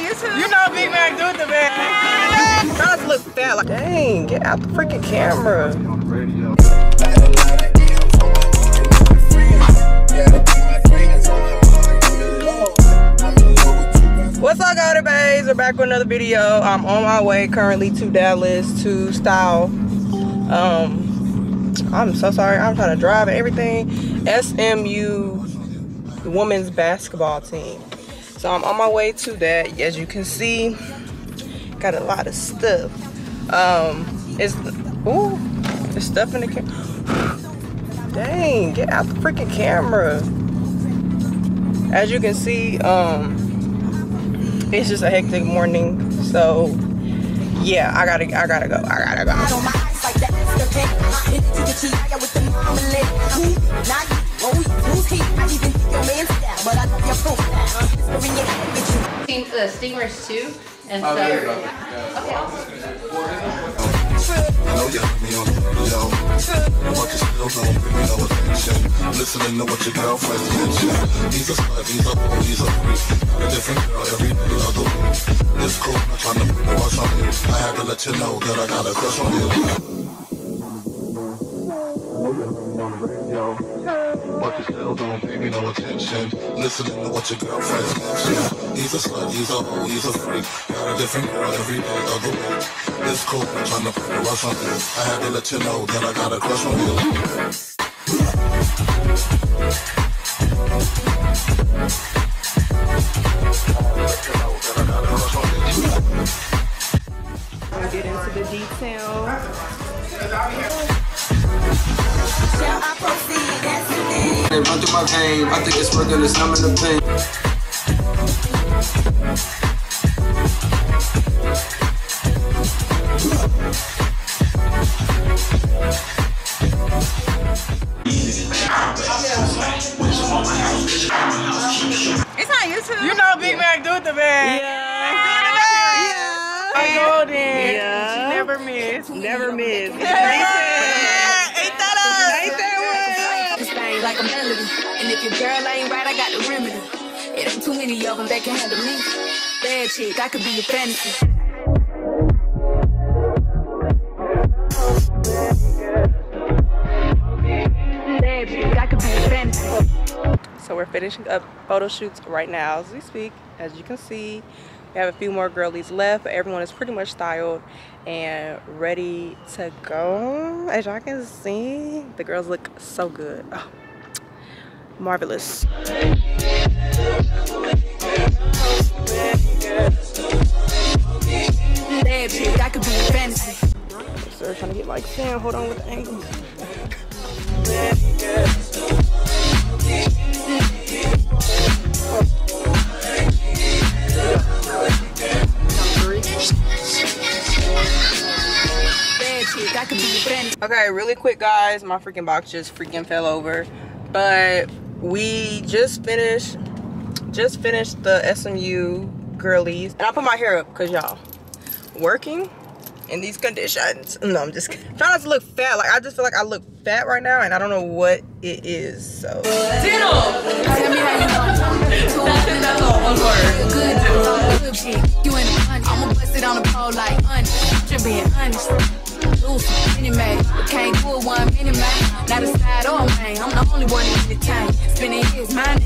YouTube. You know Big Mac do the man. Trying to look fat, like, dang, get out the freaking camera. What's up, guys? We're back with another video. I'm on my way currently to Dallas to style. I'm so sorry. I'm trying to drive and everything. SMU women's basketball team. So I'm on my way to that. As you can see, got a lot of stuff. It's stuff in the camera. Dang, get out the freaking camera. As you can see, it's just a hectic morning. So yeah, I gotta go. The steamers too, and so. Okay, listening to what your girlfriend's mention. He's a slut, he's a hoe, he's a freak. A different girl every day of the week. It's cool, I'm trying to put a rush on you. I had to let you know that I got a crush on you. But you still don't pay me no attention. Listening to what your girlfriend's mention. He's a slut, he's a hoe, he's a freak. Got a different girl every day of the week. It's cool, I'm trying to put a rush on you. I had to let you know that I got a crush on you. We'll get into the detail. Run through my vein, I think it's working, it's numbing the pain. It's on YouTube. You know Big Mac do the man. Yeah. I golden. Yeah. She never miss. Never miss. Ain't that us? Like a melody, and if your girl ain't right, I got the remedy. It ain't too many of them that can handle me. Bad chick, I could be your fantasy. Bad chick, I could be your fantasy. So we're finishing up photo shoots right now as we speak. As you can see, we have a few more girlies left, but everyone is pretty much styled and ready to go. As y'all can see, the girls look so good. Oh, marvelous. Bad chick, I could be your fantasy. So we're trying to get like Sam. Hold on with the angle. Okay, really quick, guys. My freaking box just freaking fell over, but we just finished the SMU girlies, and I put my hair up because y'all working in these conditions. No, I'm just kidding. Trying not to look fat. Like, I just feel like I look fat right now, and I don't know what it is. So Tell me how you That's all one word. good chick. You in the honey. I'ma bust it on the pole like honey. Just being honest. Lose minute man, but can't do it 1 minute man. Not a side or a man. I'm the only one in the tank. Spinning his mind.